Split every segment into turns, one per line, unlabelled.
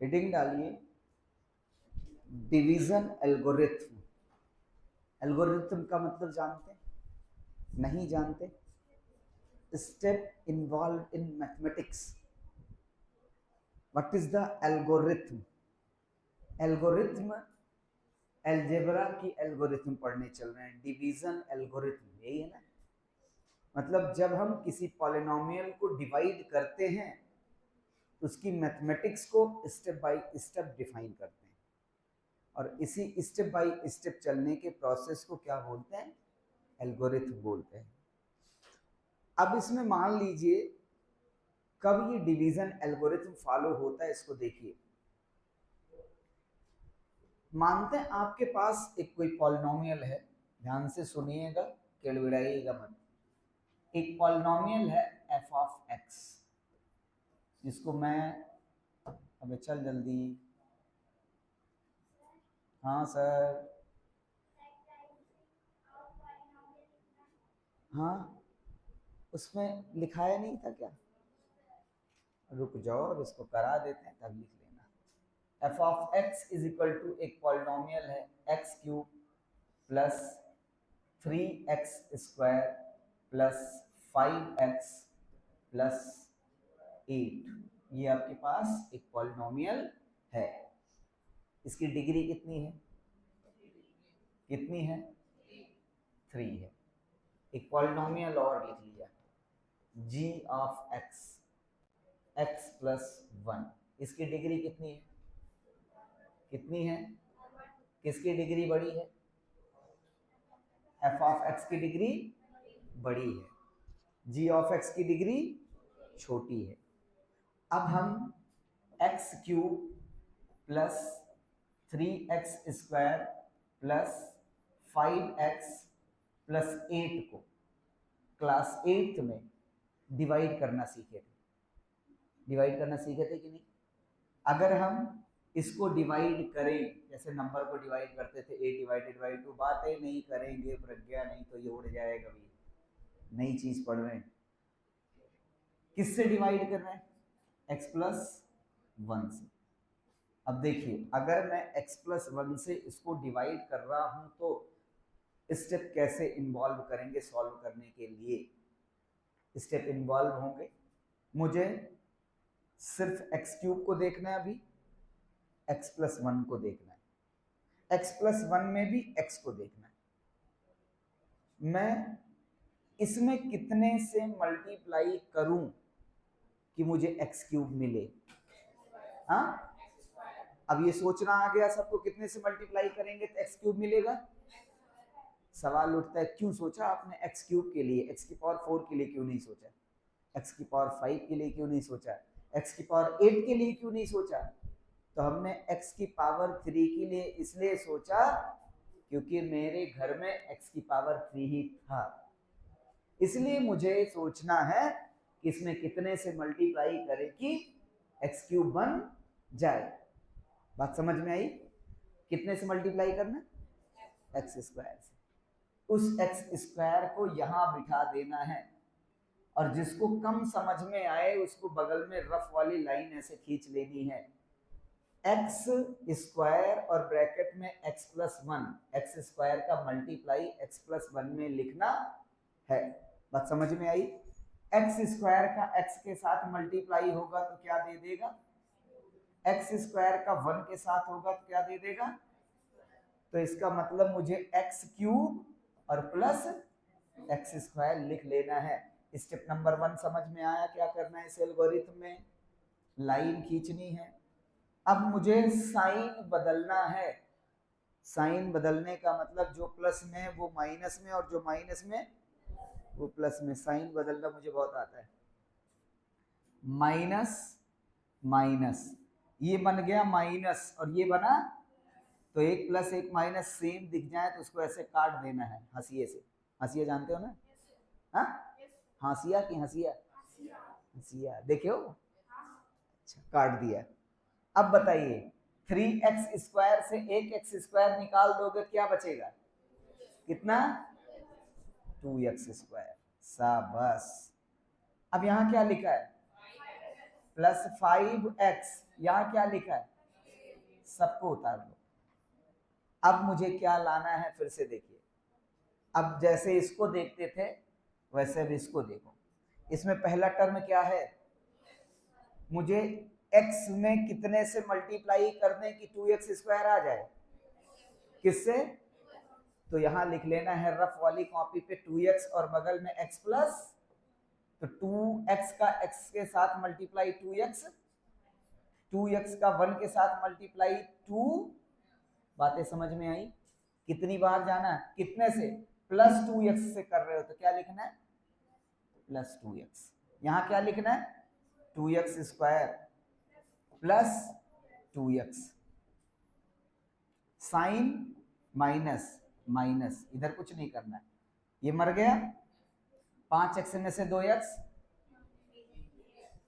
Heading डालिए division algorithm. Algorithm का मतलब जानते हैं? नहीं जानते? Step involve in mathematics. What is the algorithm? Algorithm algebra की एल्गोरिथम पढ़ने चल रहे हैं। डिवीजन एल्गोरिथम यही है ना? मतलब जब हम किसी पॉलिनोमियल को डिवाइड करते हैं तो उसकी मैथमेटिक्स को स्टेप बाय स्टेप डिफाइन करते हैं, और इसी स्टेप बाय स्टेप चलने के प्रोसेस को क्या बोलते हैं? एल्गोरिथम बोलते हैं। अब इसमें मान लीजिए कब ये डिवीजन एल्गोरिथम फॉलो होता है, इसको देखिए। मानते हैं आपके पास एक कोई पॉलिनोमियल है, ध्यान से सुनिएगा, केड़विड़ाइएगा मत। एक पॉलिनोमियल है एफ ऑफ एक्स, जिसको मैं, अबे चल जल्दी, हाँ सर, हाँ उसमें लिखाया नहीं था क्या? रुक जाओ, अब इसको करा देते हैं तब लिख लेना। F of X is equal to, एक पॉलिनोमियल है X cube plus 3x square plus 5x plus 8। ये आपके पास एक पॉलिनोमियल है। इसकी डिग्री कितनी है? कितनी है? 3 है। एक पॉलिनोमियल और लिख लिया, g of x, x plus 1। इसकी डिग्री कितनी है? कितनी है? किसकी डिग्री बड़ी है? f ऑफ x की डिग्री बड़ी है, g ऑफ x की डिग्री छोटी है। अब हम x cube plus 3x square plus 5x plus 8 को क्लास 8 में डिवाइड करना सीखे थे। डिवाइड करना सीखे थे कि नहीं? अगर हम इसको डिवाइड करें, जैसे नंबर को डिवाइड करते थे a डिवाइडेड बाई 2, बातें नहीं करेंगे प्रज्ञा, नहीं तो ये उड़ जाएगा भी। नई चीज पढ़ रहे हैं। किससे डिवाइड कर रहे हैं? x प्लस 1 से। अब देखिए, अगर मैं x प्लस 1 से इसको डिवाइड कर रहा हूं तो स्टेप कैसे इन्वॉल्व करेंगे सॉल्व करने के लिए? स्टेप इन्वॉल्व होंगे, मुझे सिर्फ x क्यूब को देखना है, अभी x प्लस 1 को देखना है, x प्लस 1 में भी x को देखना है। मैं इसमें कितने से मल्टीप्लाई करूं कि मुझे x क्यूब मिले? हाँ, अब ये सोचना आ गया सबको, कितने से मल्टीप्लाई करेंगे तो x क्यूब मिलेगा। सवाल उठता है क्यों सोचा आपने x क्यूब के लिए? x की पावर 4 के लिए क्यों नहीं सोचा? x की पावर 5 के लिए क्यों नहीं सोचा? x की पावर 8 के लिए क्यों नहीं सोचा? तो हमने x की पावर 3 के लिए इसलिए सोचा क्योंकि मेरे घर में x की पावर 3 ही था। इसलिए मुझे सोचना है कि इसमें कितने से मल्टीप्लाई करें कि x क्यूब बन जाए। बात समझ में आई? कितने से मल्टीप्लाई करना? x स्क्वायर से। उस x स्क्वायर को यहां बिठा देना है, और जिसको कम समझ में आए उसको बगल में रफ वाली लाइन ऐसे खींच लेनी है। x स्क्वायर और ब्रैकेट में x प्लस 1, एक्स स्क्वायर का मल्टीप्लाई x प्लस 1 में लिखना है। बात समझ में आई? x स्क्वायर का x के साथ मल्टीप्लाई होगा तो क्या दे देगा? x स्क्वायर का 1 के साथ होगा तो क्या दे देगा? तो इसका मतलब मुझे x क्यूब और प्लस x स्क्वायर लिख लेना है। स्टेप नंबर 1 समझ में आया? क्या करना है इस एल्गोरिथम में? लाइन खींचनी है। अब मुझे साइन बदलना है। साइन बदलने का मतलब जो प्लस में वो माइनस में, और जो माइनस में वो प्लस में। साइन बदलना मुझे बहुत आता है। माइनस माइनस, ये बन गया माइनस और ये बना, तो एक प्लस एक माइनस सेम दिख जाए तो उसको ऐसे काट देना है हंसिए से। हंसिया जानते हो ना? हाँ, हंसिया की हंसिया? हंसिया देखे हो? अच्छा, काट दिया। अब बताइए, 3x स्क्वायर से एक एक्स स्क्वायर निकाल दोगे क्या बचेगा? कितना? 2x square. शाबाश। अब यहां क्या लिखा है? प्लस 5x, यहाँ क्या लिखा है, सबको उतार लो। अब मुझे क्या लाना है फिर से देखिए, अब जैसे इसको देखते थे वैसे अब इसको देखो। इसमें पहला टर्म क्या है, मुझे x में कितने से मल्टीप्लाई करने की 2x स्क्वायर आ जाए, किससे, तो यहां लिख लेना है रफ वाली कॉपी पे 2x और बगल में x प्लस, तो 2x का x के साथ मल्टीप्लाई 2x, 2x का 1 के साथ मल्टीप्लाई 2। बातें समझ में आई, कितनी बार जाना, कितने से, प्लस 2x से कर रहे हो तो क्या लिखना है, प्लस 2x। यहां क्या लिखना है, 2x square plus 2x, sign minus minus, इधर कुछ नहीं करना है, ये मर गया, 5x में से 2x,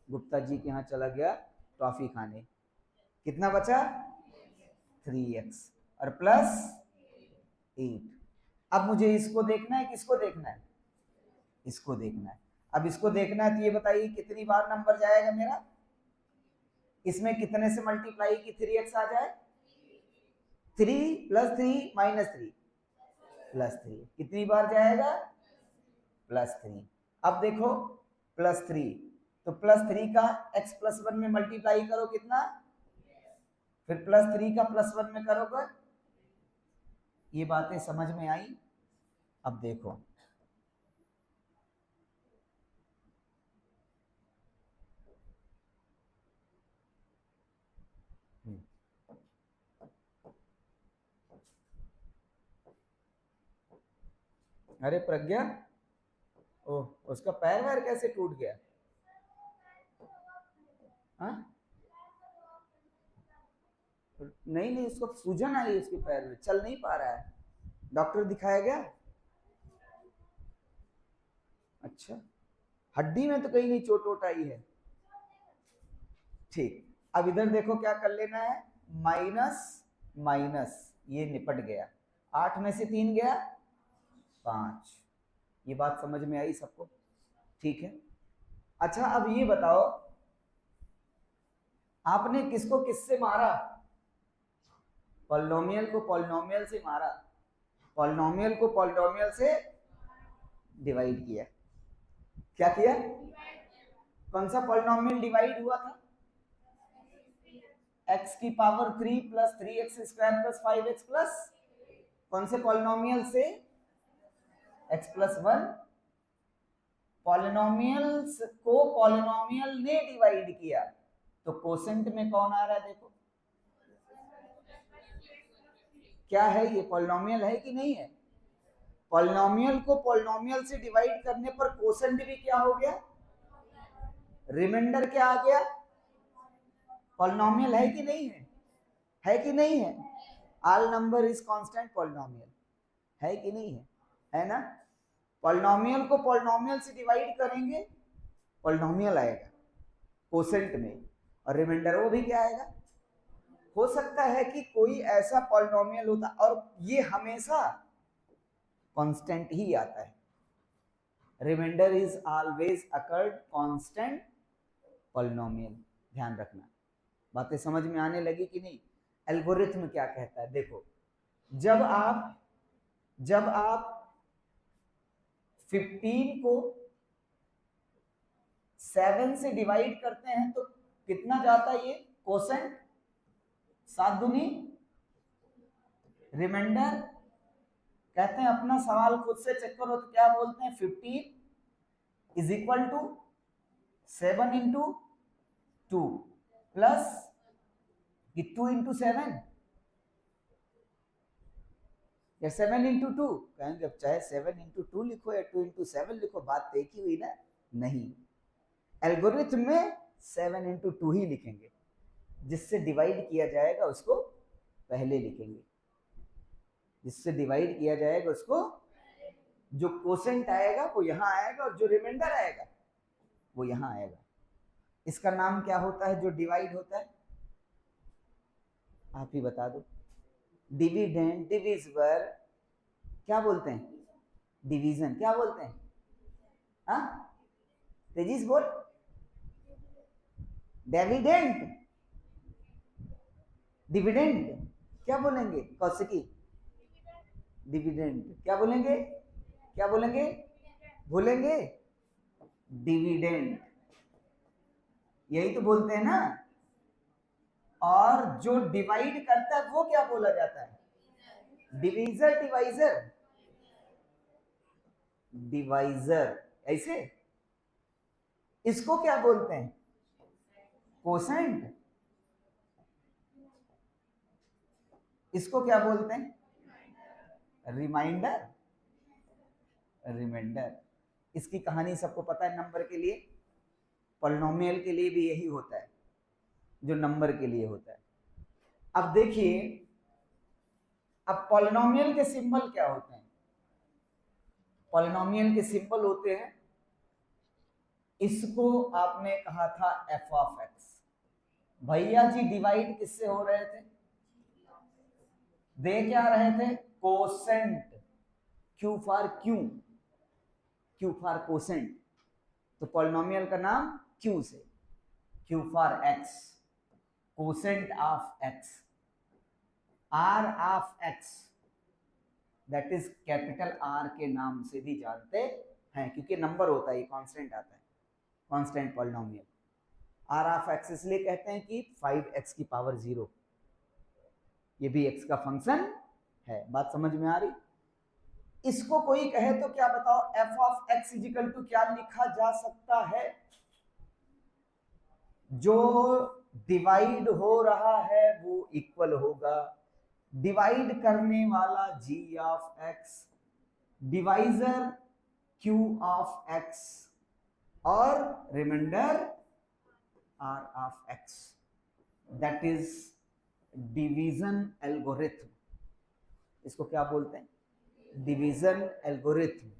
गुप्ता जी के यहाँ चला गया टॉफी खाने, कितना बचा, 3x और प्लस 8। अब मुझे इसको देखना है, किसको देखना है, इसको देखना है। अब इसको देखना है तो ये बताइए कितनी बार नंबर जाएगा मेरा, इसमें कितने से मल्टीप्लाई की 3x आ जाए, 3 प्लस 3 माइनस 3 प्लस 3, कितनी बार जाएगा, प्लस 3। अब देखो प्लस 3, तो प्लस 3 का x प्लस 1 में मल्टीप्लाई करो कितना, फिर प्लस 3 का प्लस 1 में करोगे, ये बातें समझ में आई। अब देखो अरे प्रज्ञा, ओह उसका पैर वैर कैसे टूट गया, हाँ, नहीं नहीं उसको सूजन आई उसके पैर में, चल नहीं पा रहा है, डॉक्टर दिखाया गया, अच्छा, हड्डी में तो कहीं नहीं चोट वोट आई है, ठीक। अब इधर देखो क्या कर लेना है, माइनस माइनस, ये निपट गया, 8 में से 3 गया 5, ये बात समझ में आई सबको, ठीक है। अच्छा अब ये बताओ, आपने किसको किससे मारा, पॉलिनोमियल को पॉलिनोमियल से मारा, पॉलिनोमियल को पॉलिनोमियल से डिवाइड किया, क्या किया, कौन सा पॉलिनोमियल डिवाइड हुआ था, x की power 3 plus 3x square plus 5x plus, कौन से पॉलिनोमियल से, x प्लस 1, पॉलिनोमियल्स को पॉलिनोमियल ने डिवाइड किया, तो कोसेंट में कौन आ रहा है देखो, क्या है ये, पॉलिनोमियल है कि नहीं है, पॉलिनोमियल को पॉलिनोमियल से डिवाइड करने पर कोसेंट भी क्या हो गया, रिमाइंडर क्या आ गया, पॉलिनोमियल है कि नहीं है कि नहीं है, all number is constant polynomial, है कि नहीं है ना, पॉलिनोमियल को पॉलिनोमियल से डिवाइड करेंगे, पॉलिनोमियल आएगा कोसेंट में, और रिमाइंडर वो भी क्या आएगा, हो सकता है कि कोई ऐसा पॉलिनोमियल होता, और ये हमेशा कांस्टेंट ही आता है, remainder is always occurred constant polynomial, ध्यान रखना। बातें समझ में आने लगी कि नहीं, एल्गोरिथम क्या कहता है देखो, जब आप 15 को 7 से डिवाइड करते हैं तो कितना जाता है ये कोसेंट, 7 दूनी, रिमाइंडर कहते हैं, अपना सवाल खुद से चेक करो तो क्या बोलते हैं, 15 is equal to 7 into 2 plus 2 into 7 या 7 इंटू 2, कहेंगे अब चाहे 7 इंटू 2 लिखो या 2 इंटू 7 लिखो, बात एक ही हुई ना, नहीं, एल्गोरिथम में 7 इंटू 2 ही लिखेंगे, जिससे डिवाइड किया जाएगा उसको पहले लिखेंगे, जिससे डिवाइड किया जाएगा उसको, जो कोसेंट आएगा वो यहां आएगा और जो रिमाइंडर आएगा वो यहां आएगा, इसका नाम क्या होता है जो डिवाइड होता है, आप ही बता दो, डिविडेंड, डिविजिबल, क्या बोलते हैं, डिवीजन, क्या बोलते हैं, हाँ तेजीस बोल, डिविडेंड, डिविडेंड क्या बोलेंगे कौशिकी? डिविडेंड क्या बोलेंगे? क्या बोलेंगे? बोलेंगे डिविडेंड, यही तो बोलते हैं ना। और जो डिवाइड करता है वो क्या बोला जाता है? डिवीजर, डिवाइजर, डिवाइजर, ऐसे। इसको क्या बोलते हैं? कोसेंट। इसको क्या बोलते हैं? Remainder, remainder. इसकी कहानी सबको पता है नंबर के लिए। पॉलिनोमियल के लिए भी यही होता है जो नंबर के लिए होता है। अब देखिए, अब पॉलिनोमियल के सिंबल क्या होते हैं? पॉलिनोमियल के सिंबल होते हैं, इसको आपने कहा था एफ ऑफ एक्स। भैया जी डिवाइड किससे हो रहे थे? दे क्या रहे थे? Quotient. Q for Q, Q for quotient. तो पॉलिनोमियल का नाम क्यू से, Q for X, quotient of X, R of X, that is capital R के नाम से भी जानते हैं, क्योंकि नंबर होता है, कांस्टेंट आता है, constant polynomial. R of X इसलिए कहते हैं कि 5x की पावर 0, ये भी x का फंक्शन है। बात समझ में आ रही? इसको कोई कहे तो क्या बताओ, f of x is equal to क्या लिखा जा सकता है? जो डिवाइड हो रहा है वो इक्वल होगा डिवाइड करने वाला g of x, divisor q of x, और remainder r of x। That is division algorithm. इसको क्या बोलते हैं? Division algorithm.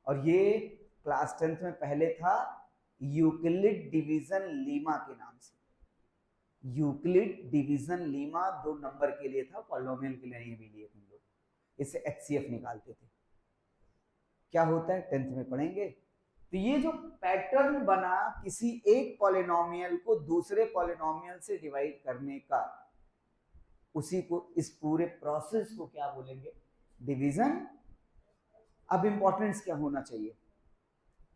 और ये क्लास 10th में पहले था यूक्लिड डिवीजन लीमा के नाम से। यूक्लिड डिवीजन लीमा 2 नंबर के लिए था, पॉलिनोमियल के लिए नहीं भी लिए हम लोग, इससे HCF निकालते थे। क्या होता है 10th में पढ़ेंगे। तो ये जो पैटर्न बना किसी एक पॉलिनोमियल को दूसरे पॉलिनोमियल से डिवाइड करने का, उसी को, इस पूरे प्रोसेस को क्या बोलेंगे? डिवीजन। अब इंपॉर्टेंस क्या होना चाहिए?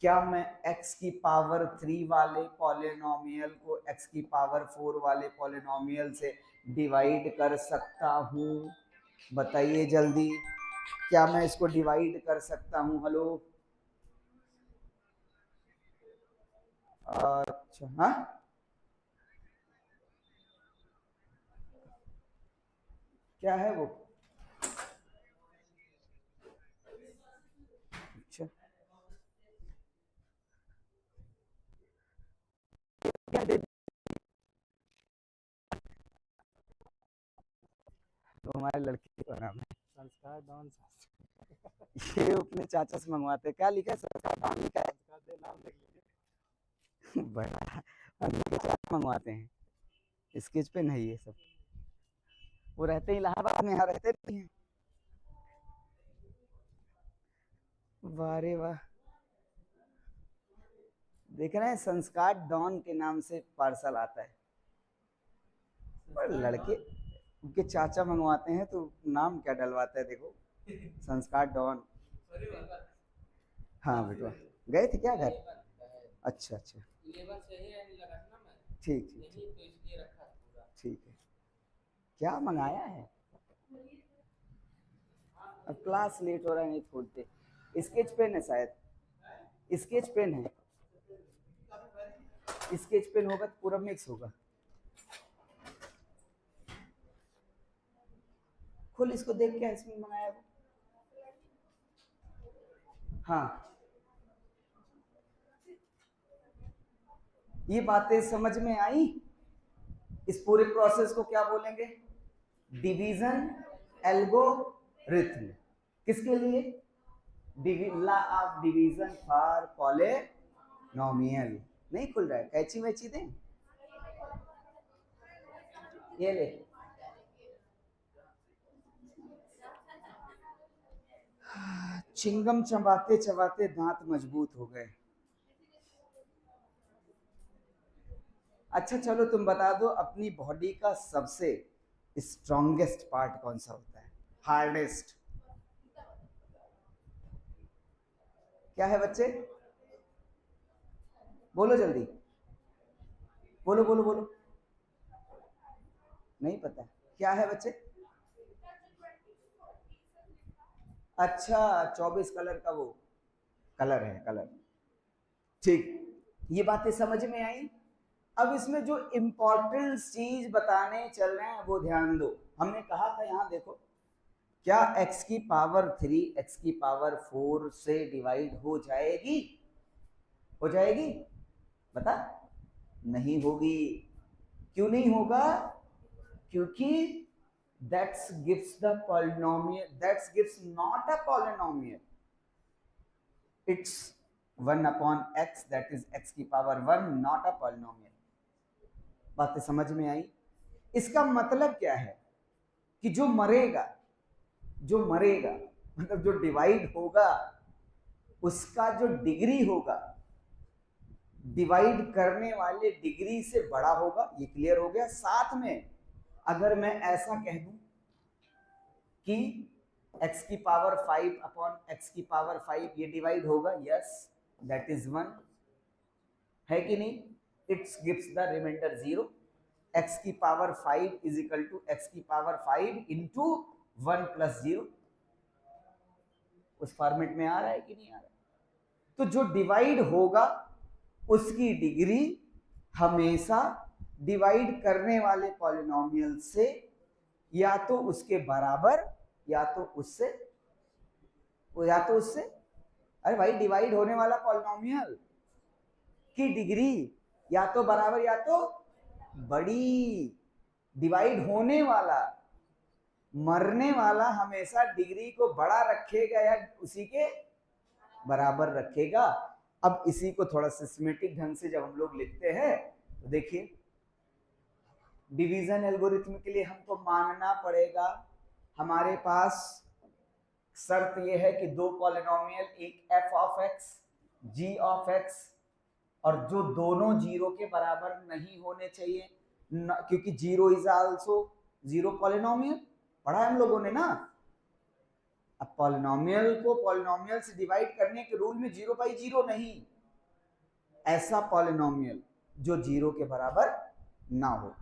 क्या मैं x की पावर 3 वाले पॉलिनोमियल को x की पावर 4 वाले पॉलिनोमियल से डिवाइड कर सकता हूं? बताइए जल्दी, क्या मैं इसको डिवाइड कर सकता हूं? हेलो, अच्छा, हाँ, क्या है वो? अच्छा, क्या दे? तो हमारे लड़के का नाम है
संस्कार डॉन।
ये अपने चाचा से मंगवाते। क्या लिखा है? संस्कार डॉन लिखा है।
संस्कार दे नाम लिख लीजिए।
बड़ा उनके चाचा मंगवाते हैं। स्केच पेन है ये सब। वो रहते हैं इलाहाबाद में, यहाँ रहते नहीं हैं। वाह रे वाह, देख रहे हैं, संस्कार डॉन के नाम से पार्सल आता है। पर लड़के उनके चाचा मंगवाते हैं तो नाम क्या डलवाता है, देखो, संस्कार डॉन। हाँ बेटा, गए थे क्या घर? अच्छा अच्छा, ठीक ठीक ठीक है। क्या मंगाया है? अब क्लास लेट हो रहा है, नहीं छोड़ते। स्केच पेन है शायद, स्केच पेन है। स्केच पेन होगा तो पूरा मिक्स होगा। खुल इसको, देख क्या इसमें मंगाया वो। हाँ, ये बातें समझ में आई? इस पूरे प्रोसेस को क्या बोलेंगे? Division algorithm. किसके लिए? Law of division for polynomial. नहीं खुल रहा है, कैची वैची दें? ये ले। चिंगम चबाते चबाते दांत मजबूत हो गए। अच्छा चलो, तुम बता दो अपनी बॉडी का सबसे स्ट्रॉन्गेस्ट पार्ट कौन सा होता है, हार्डेस्ट? क्या है बच्चे, बोलो जल्दी, बोलो बोलो बोलो। नहीं पता क्या है बच्चे? अच्छा 24 कलर का वो कलर है, कलर। ठीक, ये बातें समझ में आई। अब इसमें जो इंपॉर्टेंट चीज बताने चल रहे हैं वो ध्यान दो। हमने कहा था यहां देखो, क्या x की पावर 3 x की पावर 4 से डिवाइड हो जाएगी? हो जाएगी? बता, नहीं होगी। क्यों नहीं होगा? क्योंकि that gives the polynomial, that gives not a polynomial, it's 1 upon x, that is x की पावर 1, not a polynomial। बातें समझ में आई? इसका मतलब क्या है कि जो मरेगा मतलब जो डिवाइड होगा उसका जो डिग्री होगा डिवाइड करने वाले डिग्री से बड़ा होगा। ये क्लियर हो गया। साथ में अगर मैं ऐसा कह दूं कि x की पावर 5 अपॉन x की पावर 5 ये डिवाइड होगा, यस दैट इज 1, है कि नहीं? It's gives the remainder 0। x की power 5 is equal to x की पावर 5 इंटू 1 प्लस 0। उस फॉर्मेट में आ रहा है कि नहीं आ रहा? तो जो डिवाइड होगा उसकी डिग्री हमेशा डिवाइड करने वाले पॉलिनोमियल से या तो उसके बराबर या तो उससे अरे भाई, डिवाइड होने वाला पॉलिनोमियल की डिग्री या तो बराबर या तो बड़ी। डिवाइड होने वाला, मरने वाला हमेशा डिग्री को बड़ा रखेगा या उसी के बराबर रखेगा। अब इसी को थोड़ा सिस्टमेटिक ढंग से जब हम लोग लिखते हैं तो देखिए, डिवीजन एल्गोरिथम के लिए हमको मानना पड़ेगा, हमारे पास शर्त यह है कि दो पॉलिनोमियल, एक f of x, g of x, और जो दोनों जीरो के बराबर नहीं होने चाहिए क्योंकि zero is also zero polynomial, पढ़ा है हम लोगों ने ना। अब पॉलिनोमियल को पॉलिनोमियल से डिवाइड करने के रूल में 0 बाई 0 नहीं, ऐसा पॉलिनोमियल जो जीरो के बराबर ना हो,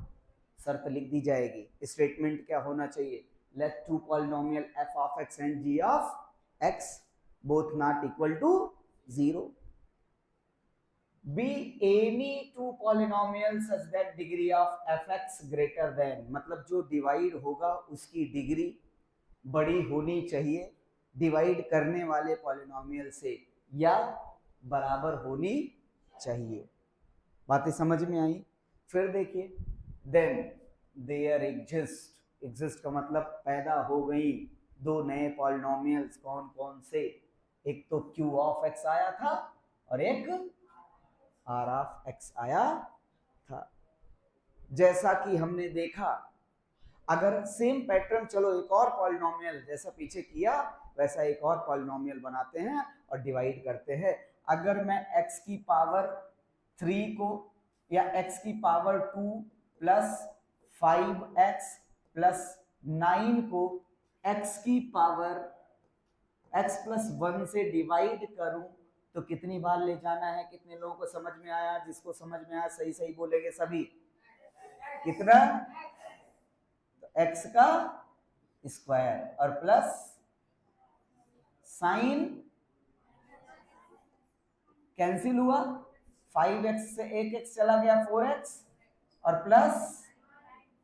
शर्त लिख दी जाएगी। स्टेटमेंट क्या होना चाहिए? Let two polynomial f of x and g of x both not equal to 0 be any two polynomials such that degree of fx greater than, मतलब जो डिवाइड होगा उसकी डिग्री बड़ी होनी चाहिए डिवाइड करने वाले पॉलिनोमियल से या बराबर होनी चाहिए। बातें समझ में आई? फिर देखिए, देन देयर एग्जिस्ट का मतलब पैदा हो गई दो नए पॉलिनोमियल्स। कौन कौन से? एक तो q ऑफ x आया था और एक r ऑफ x आया था। जैसा कि हमने देखा, अगर सेम पैटर्न, चलो एक और पॉलिनोमियल जैसा पीछे किया वैसा एक और पॉलिनोमियल बनाते हैं और डिवाइड करते हैं। अगर मैं x की पावर 3 को या x की पावर 2 प्लस 5x प्लस 9 को x की पावर x प्लस 1 से डिवाइड करूं तो कितनी बार ले जाना है? कितने लोगों को समझ में आया? जिसको समझ में आया सही सही बोलेंगे सभी। कितना? तो x का स्क्वायर और प्लस साइन कैंसिल हुआ, 5x से 1x चला गया 4x, और प्लस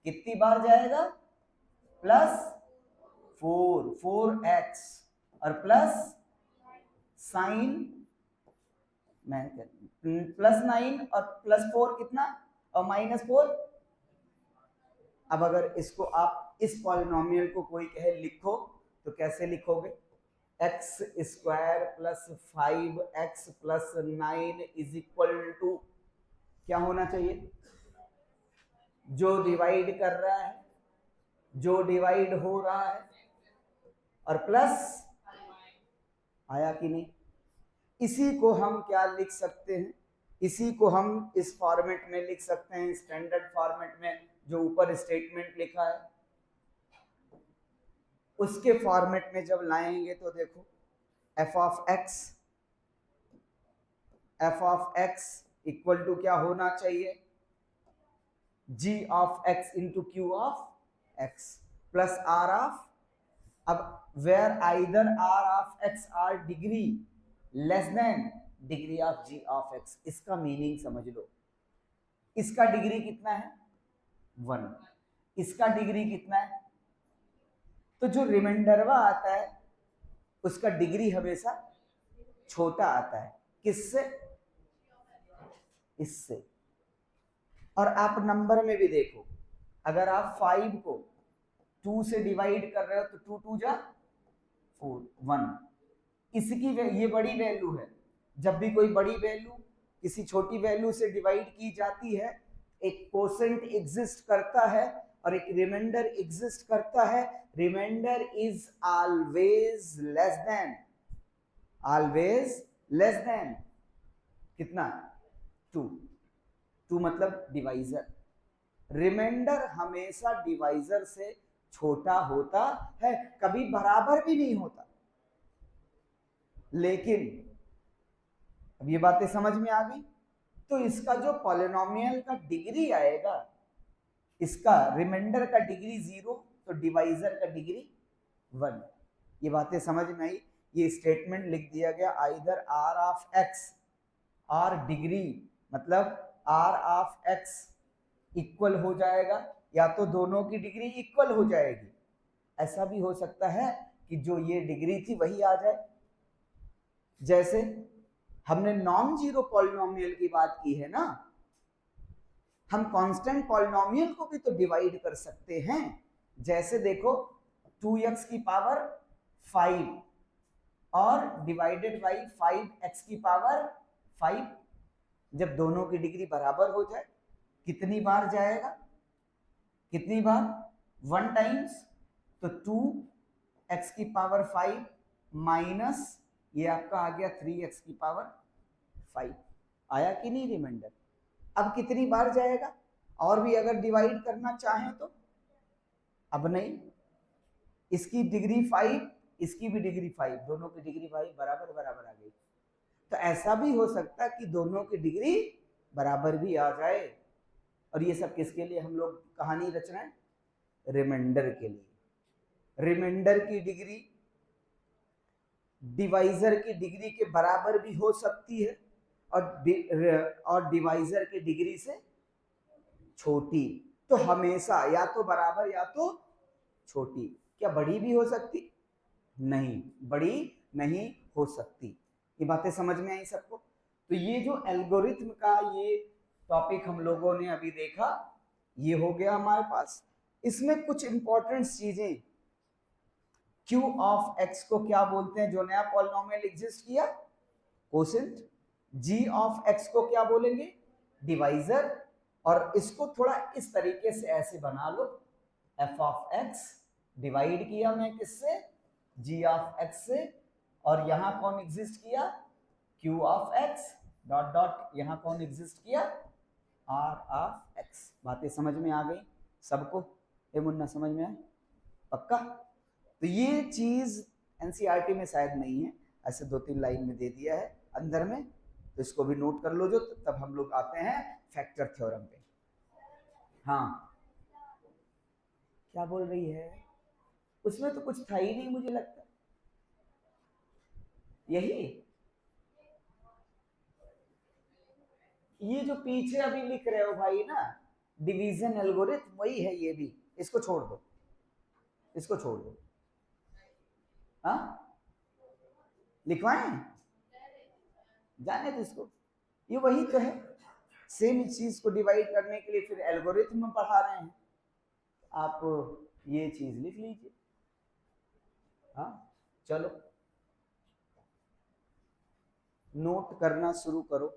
कितनी बार जाएगा? प्लस 4x और प्लस साइन प्लस 9 और प्लस 4 कितना? और माइनस 4। अब अगर इसको आप इस पॉलिनोमियल को कोई कहे लिखो तो कैसे लिखोगे? x square plus 5x plus 9 is equal to क्या होना चाहिए? जो डिवाइड कर रहा है, जो डिवाइड हो रहा है, और प्लस आया कि नहीं? इसी को हम क्या लिख सकते हैं? इसी को हम इस फॉर्मेट में लिख सकते हैं, स्टैंडर्ड फॉर्मेट में जो ऊपर स्टेटमेंट लिखा है। उसके फॉर्मेट में जब लाएंगे तो देखो f of x equal to क्या होना चाहिए, g of x into q of x plus r of, अब where either r of x are degree less than degree of g of x, इसका मीनिंग समझ लो। इसका डिग्री कितना है 1, इसका डिग्री कितना है, तो जो रिमाइंडरवा आता है उसका डिग्री हमेशा छोटा आता है, किससे, इससे। और आप नंबर में भी देखो, अगर आप 5 को 2 से डिवाइड कर रहे हो तो 2 2 जा 4 1, इसकी ये बड़ी वैल्यू है। जब भी कोई बड़ी वैल्यू किसी छोटी वैल्यू से डिवाइड की जाती है, एक कोसेंट एग्जिस्ट करता है और एक रिमाइंडर एग्जिस्ट करता है। Remainder is always less than कितना 2 मतलब डिवाइजर। रिमाइंडर हमेशा डिवाइजर से छोटा होता है, कभी बराबर भी नहीं होता। लेकिन अब ये बातें समझ में आ गई, तो इसका जो पॉलिनोमियल का डिग्री आएगा, इसका रिमाइंडर का डिग्री 0 तो डिवाइजर का डिग्री 1। ये बातें समझ में आई। ये स्टेटमेंट लिख दिया गया, आइदर r ऑफ x और डिग्री मतलब r ऑफ x इक्वल हो जाएगा, या तो दोनों की डिग्री इक्वल हो जाएगी। ऐसा भी हो सकता है कि जो ये डिग्री थी वही आ जाए। जैसे हमने नॉन जीरो पॉलिनोमियल की बात की है ना, हम कांस्टेंट पॉलिनोमियल को भी तो डिवाइड कर सकते हैं। जैसे देखो 2x की पावर 5 और डिवाइडेड बाई 5x की पावर 5, जब दोनों की डिग्री बराबर हो जाए कितनी बार जाएगा, कितनी बार 1 टाइम्स, तो 2x की पावर 5 माइनस ये आपका आ गया 3x की पावर 5, आया कि नहीं रिमाइंडर। अब कितनी बार जाएगा, और भी अगर डिवाइड करना चाहें तो, अब नहीं, इसकी डिग्री 5 इसकी भी डिग्री 5, दोनों की डिग्री 5 बराबर बराबर आ गई। तो ऐसा भी हो सकता है कि दोनों की डिग्री बराबर भी आ जाए। और ये सब किसके लिए हम लोग कहानी रच रहे हैं, रिमाइंडर के लिए। रिमाइंडर की डिग्री डिवाइजर की डिग्री के बराबर भी हो सकती है और डिवाइजर की डिग्री से छोटी, तो हमेशा या तो बराबर या तो छोटी। क्या बड़ी भी हो सकती, नहीं, बड़ी नहीं हो सकती। ये बातें समझ में आई सबको। तो ये जो एल्गोरिथम का ये टॉपिक हम लोगों ने अभी देखा, ये हो गया हमारे पास। इसमें कुछ इंपॉर्टेंट चीजें, Q ऑफ x को क्या बोलते हैं जो नया पॉलिनोमियल एग्जिस्ट किया, कोसेंट। G ऑफ x को क्या बोलेंगे, डिवाइजर। और इसको थोड़ा इस तरीके से ऐसे बना लो, f ऑफ x डिवाइड किया मैं किससे, g ऑफ x से, और यहां कौन एग्जिस्ट किया, Q of x dot dot, यहां कौन एग्जिस्ट किया, R ऑफ x। बातें समझ में आ गई सबको, ए मुन्ना समझ में आए पक्का। तो ये चीज एनसीईआरटी में शायद नहीं है, ऐसे 2-3 लाइन में दे दिया है अंदर में, तो इसको भी नोट कर लो जो, तब हम लोग आते हैं फैक्टर थ्योरम पे। हाँ क्या बोल रही है, उसमें तो कुछ था ही नहीं मुझे लगता, यही ये जो पीछे अभी लिख रहे हो भाई ना, डिवीजन एल्गोरिथम, वही है ये भी। इसको छोड़ दो, इसको छोड़ दो। हाँ लिखवाएं, जाने दो इसको, ये वही तो है। सेम चीज को डिवाइड करने के लिए फिर एल्गोरिथम में पढ़ा रहे हैं, आप ये चीज लिख लीजिए। हाँ चलो नोट करना शुरू करो।